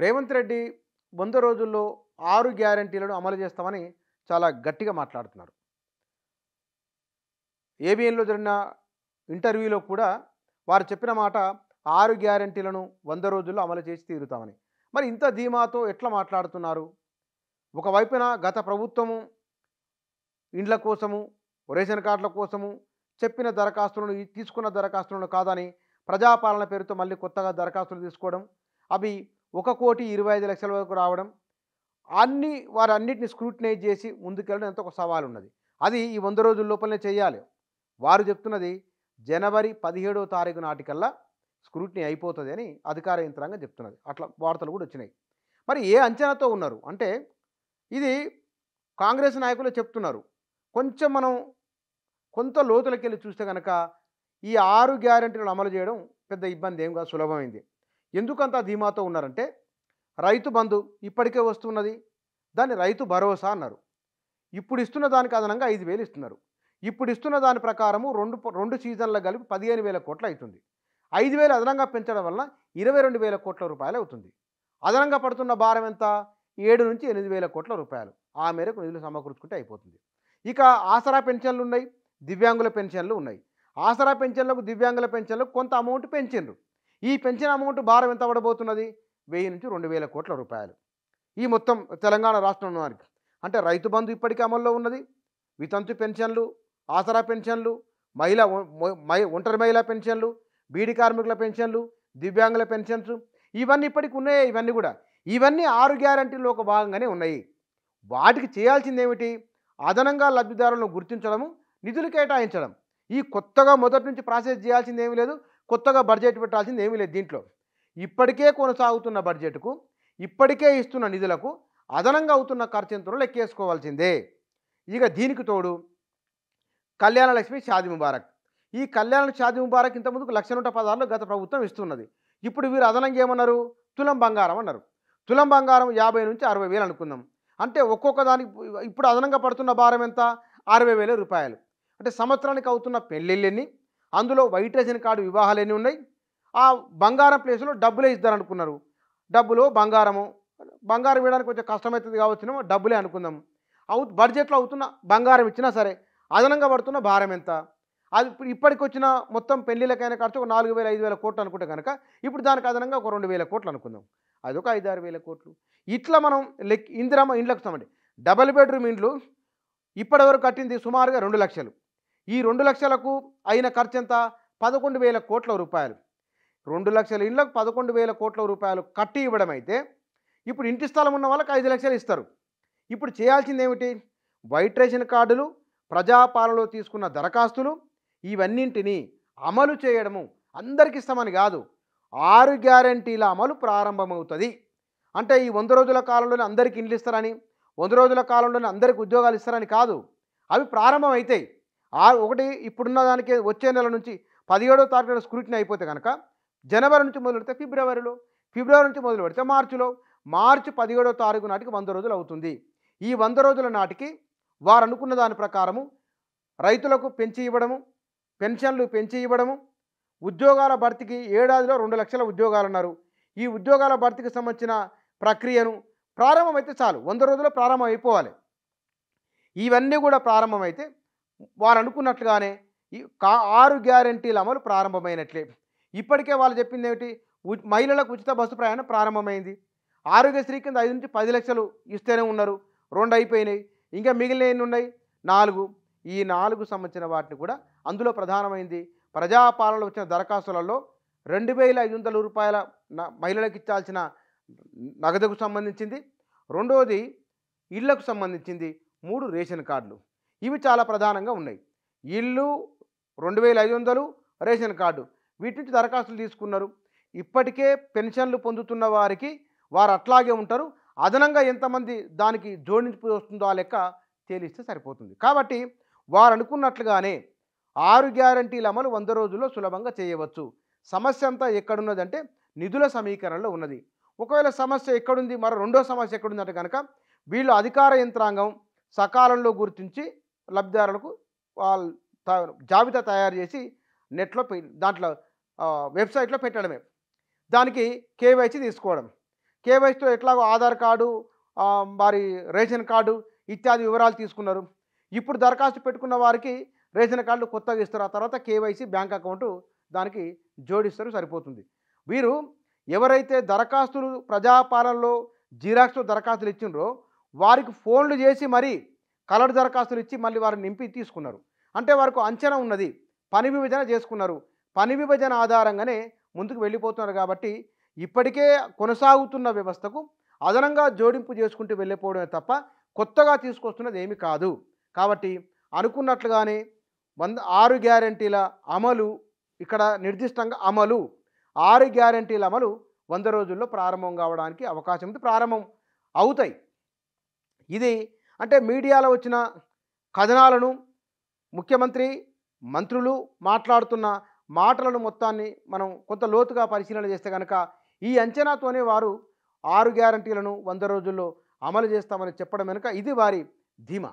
రేవంత్ రెడ్డి 100 రోజుల్లో 6 గ్యారంటీలను అమలు చేస్తామని చాలా గట్టిగా మాట్లాడుతున్నారు. ఏబిఎన్‌లో జరిగిన ఇంటర్వ్యూలో కూడా వారు చెప్పిన మాట 6 గ్యారంటీలను 100 రోజుల్లో అమలు చేసి తీరుతామని. మరి ఇంత ధీమాతో ఎట్లా మాట్లాడుతున్నారు? ఒకవైపున గత ప్రభుత్వము ఇండ్ల కోసము, రేషన్ కార్డుల కోసము చెప్పిన దరఖాస్తులను తీసుకున్న దరఖాస్తులను కాదని ప్రజాపాలన పేరుతో మళ్ళీ కొత్తగా దరఖాస్తులు తీసుకోవడం, అవి 1,25,00,000 వరకు రావడం, వారన్నిటిని స్క్రూటినైజ్ చేసి ముందుకెళ్ళడం ఎంతో ఒక సవాలున్నది. అది ఈ 100 రోజుల లోపలనే చేయాలి. వారు చెప్తున్నది జనవరి 17వ తారీఖు నాటికల్లా స్క్రూటినీ అయిపోతుంది అని అధికార యంత్రాంగం చెప్తున్నది. అట్లా వార్తలు కూడా వచ్చినాయి. మరి ఏ అంచనాతో ఉన్నారు అంటే, ఇది కాంగ్రెస్ నాయకులు చెప్తున్నారు. కొంచెం మనం కొంత లోతులకెళ్ళి చూస్తే కనుక ఈ 6 గ్యారంటీలను అమలు చేయడం పెద్ద ఇబ్బంది ఏం కాదు, సులభమైంది. ఎందుకంత ధీమాతో ఉన్నారంటే, రైతు బంధు ఇప్పటికే వస్తున్నది, దాన్ని రైతు భరోసా అన్నారు. ఇప్పుడు ఇస్తున్న దానికి అదనంగా 5,000 ఇస్తున్నారు. ఇప్పుడు ఇస్తున్న దాని ప్రకారము రెండు సీజన్లు కలిపి 15,000 కోట్లు అవుతుంది. 5,000 అదనంగా పెంచడం వల్ల 22,000 కోట్ల రూపాయలు అవుతుంది. అదనంగా పడుతున్న భారం ఎంత? 7,000-8,000 కోట్ల రూపాయలు. ఆ మేరకు నిధులు సమకూర్చుకుంటే అయిపోతుంది. ఇక ఆసరా పెన్షన్లు ఉన్నాయి, దివ్యాంగుల పెన్షన్లు ఉన్నాయి. ఆసరా పెన్షన్లకు, దివ్యాంగుల పెన్షన్లకు కొంత అమౌంట్ పెంచిండ్రు. ఈ పెన్షన్ అమౌంట్ భారం ఎంత పడబోతున్నది? 1,000-2,000 కోట్ల రూపాయలు. ఈ మొత్తం తెలంగాణ రాష్ట్రంలో వారికి అంటే రైతు బంధు ఇప్పటికీ అమల్లో ఉన్నది, వితంతు పెన్షన్లు, ఆసరా పెన్షన్లు, ఒంటరి మహిళా పెన్షన్లు, బీడీ కార్మికుల పెన్షన్లు, దివ్యాంగుల పెన్షన్స్ ఇవన్నీ ఇప్పటికి ఉన్నాయే. ఇవన్నీ 6 గ్యారంటీల్లో ఒక భాగంగానే ఉన్నాయి. వాటికి చేయాల్సింది ఏమిటి? అదనంగా లబ్ధిదారులను గుర్తించడము, నిధులు కేటాయించడం. ఈ కొత్తగా మొదటి నుంచి ప్రాసెస్ చేయాల్సింది ఏమీ లేదు, కొత్తగా బడ్జెట్ పెట్టాల్సింది ఏమీ లేదు. దీంట్లో ఇప్పటికే కొనసాగుతున్న బడ్జెట్కు, ఇప్పటికే ఇస్తున్న నిధులకు అదనంగా అవుతున్న ఖర్చు ఎంతో లెక్కేసుకోవాల్సిందే. ఇక దీనికి తోడు కళ్యాణ లక్ష్మి, షాదీ ముబారక్. ఈ కళ్యాణ షాదీ ముబారక్ ఇంతకుముందుకు 1,116 గత ప్రభుత్వం ఇస్తున్నది. ఇప్పుడు వీరు అదనంగా ఏమన్నారు? తులం బంగారం అన్నారు. తులం బంగారం 50,000-60,000 అనుకుందాం. అంటే ఒక్కొక్క దానికి ఇప్పుడు అదనంగా పడుతున్న భారం ఎంత? 60,000 రూపాయలు. అంటే సంవత్సరానికి అవుతున్న పెళ్ళిళ్ళెన్ని, అందులో వైట్ రేషన్ కార్డు వివాహాలు ఎన్ని ఉన్నాయి, ఆ బంగారం ప్లేస్లో డబ్బులే ఇద్దారనుకున్నారు. డబ్బులు బంగారం ఇవ్వడానికి కొంచెం కష్టమవుతుంది కావచ్చునేమో, డబ్బులే అనుకుందాం. బడ్జెట్లో అవుతున్న బంగారం ఇచ్చినా సరే అదనంగా పడుతున్న భారం ఎంత? అది ఇప్పటికి వచ్చిన మొత్తం పెళ్లిళ్ళకైనా ఖర్చు ఒక 4,000-5,000 కోట్లు అనుకుంటే కనుక ఇప్పుడు దానికి అదనంగా ఒక 2,000 కోట్లు అనుకుందాం. అదొక 5,000-6,000 కోట్లు. ఇట్లా మనం ఇందిరమ్మ ఇండ్లకు సంబంధించి డబుల్ బెడ్రూమ్ ఇండ్లు ఇప్పటివరకు కట్టింది సుమారుగా 2 లక్షలు. ఈ 2 లక్షలకు అయిన ఖర్చు ఎంత? 11,000 కోట్ల రూపాయలు. 2 లక్షల ఇండ్లకు 11,000 కోట్ల రూపాయలు కట్టి ఇవ్వడం అయితే, ఇప్పుడు ఇంటి స్థలం ఉన్న వాళ్ళకి 5 లక్షలు ఇస్తారు. ఇప్పుడు చేయాల్సింది ఏమిటి? వైట్ రేషన్ కార్డులు, ప్రజాపాలనలో తీసుకున్న దరఖాస్తులు, ఇవన్నింటినీ అమలు చేయడము. అందరికి ఇస్తామని కాదు, 6 గ్యారంటీల అమలు ప్రారంభమవుతుంది. అంటే ఈ 100 రోజుల కాలంలోనే అందరికీ ఇండ్లు ఇస్తారని, 100 రోజుల కాలంలోనే అందరికీ ఉద్యోగాలు ఇస్తారని కాదు. అవి ప్రారంభం అవుతాయి. ఒకటి ఇప్పుడున్న దానికి వచ్చే నెల నుంచి 17వ తారీఖున స్క్రూటినీ అయిపోతే కనుక జనవరి నుంచి మొదలు పెడితే ఫిబ్రవరిలో, ఫిబ్రవరి నుంచి మొదలు పెడితే మార్చిలో, మార్చి 17వ తారీఖు నాటికి 100 రోజులు అవుతుంది. ఈ 100 రోజుల నాటికి వారు అనుకున్న దాని ప్రకారము రైతులకు పెంచి ఇవ్వడము, పెన్షన్లు పెంచి ఇవ్వడము, ఉద్యోగాల భర్తీకి ఏడాదిలో 2 లక్షల ఉద్యోగాలు అన్నారు. ఈ ఉద్యోగాల భర్తీకి సంబంధించిన ప్రక్రియను ప్రారంభమైతే చాలు, 100 రోజుల్లో ప్రారంభం అయిపోవాలి. ఇవన్నీ కూడా ప్రారంభమైతే వారు అనుకున్నట్లుగానే ఈ 6 గ్యారంటీల అమలు ప్రారంభమైనట్లే. ఇప్పటికే వాళ్ళు చెప్పింది ఏమిటి? మహిళలకు ఉచిత బస్సు ప్రయాణం ప్రారంభమైంది. ఆరోగ్యశ్రీ కింద 5-10 లక్షలు ఇస్తూనే ఉన్నారు, 2 అయిపోయినాయి. ఇంకా మిగిలిన ఎన్ని ఉన్నాయి? 4. ఈ 4 సంబంధించిన వాటిని కూడా అందులో ప్రధానమైంది ప్రజాపాలనలో వచ్చిన దరఖాస్తులలో 2,500 రూపాయల మహిళలకు ఇచ్చాల్సిన నగదుకు సంబంధించింది, రెండోది ఇళ్లకు సంబంధించింది, 3 రేషన్ కార్డులు. ఇవి చాలా ప్రధానంగా ఉన్నాయి. ఇల్లు 2,500, రేషన్ కార్డు, వీటి నుంచి దరఖాస్తులు తీసుకున్నారు. ఇప్పటికే పెన్షన్లు పొందుతున్న వారికి వారు అట్లాగే ఉంటారు. అదనంగా ఎంతమంది దానికి జోడించి వస్తుందో ఆ లెక్క తేలిస్తే సరిపోతుంది. కాబట్టి వారు అనుకున్నట్లుగానే 6 గ్యారంటీల అమలు 100 రోజుల్లో సులభంగా చేయవచ్చు. సమస్య అంతా ఎక్కడున్నదంటే నిధుల సమీకరణలో ఉన్నది. ఒకవేళ సమస్య ఎక్కడుంది, మరి రెండో సమస్య ఎక్కడుందంటే కనుక వీళ్ళు అధికార యంత్రాంగం సకాలంలో గుర్తించి లబ్ధిదారులకు జాబితా తయారు చేసి నెట్లో దాంట్లో వెబ్సైట్లో పెట్టడమే. దానికి కేవైసీ తీసుకోవడం. కేవైసీతో ఎట్లాగో ఆధార్ కార్డు, వారి రేషన్ కార్డు ఇత్యాది వివరాలు తీసుకున్నారు. ఇప్పుడు దరఖాస్తు పెట్టుకున్న వారికి రేషన్ కార్డులు కొత్తగా ఇస్తారు. ఆ తర్వాత కేవైసీ బ్యాంక్ అకౌంటు దానికి జోడిస్తారు, సరిపోతుంది. వీరు ఎవరైతే దరఖాస్తులు ప్రజాపాలనలో జిరాక్స్తో దరఖాస్తులు ఇచ్చిండ్రో వారికి ఫోన్లు చేసి మరీ కలర్ దరఖాస్తులు ఇచ్చి మళ్ళీ వారిని నింపి తీసుకున్నారు. అంటే వారికి అంచనా ఉన్నది, పని విభజన చేసుకున్నారు. పని విభజన ఆధారంగానే ముందుకు వెళ్ళిపోతున్నారు. కాబట్టి ఇప్పటికే కొనసాగుతున్న వ్యవస్థకు అదనంగా జోడింపు చేసుకుంటూ వెళ్ళిపోవడమే తప్ప కొత్తగా తీసుకొస్తున్నది ఏమీ కాదు. కాబట్టి అనుకున్నట్లుగానే 6 గ్యారెంటీల అమలు, ఇక్కడ నిర్దిష్టంగా అమలు 6 గ్యారెంటీల అమలు 100 రోజుల్లో ప్రారంభం కావడానికి అవకాశం ఉంది, ప్రారంభం అవుతాయి. ఇది అంటే మీడియాలో వచ్చిన కథనాలను, ముఖ్యమంత్రి మంత్రులు మాట్లాడుతున్న మాటలను మొత్తాన్ని మనం కొంత లోతుగా పరిశీలన చేస్తే కనుక ఈ అంచనాతోనే వారు 6 గ్యారెంటీలను 100 రోజుల్లో అమలు చేస్తామని చెప్పడం వెనుక ఇది వారి ధీమా.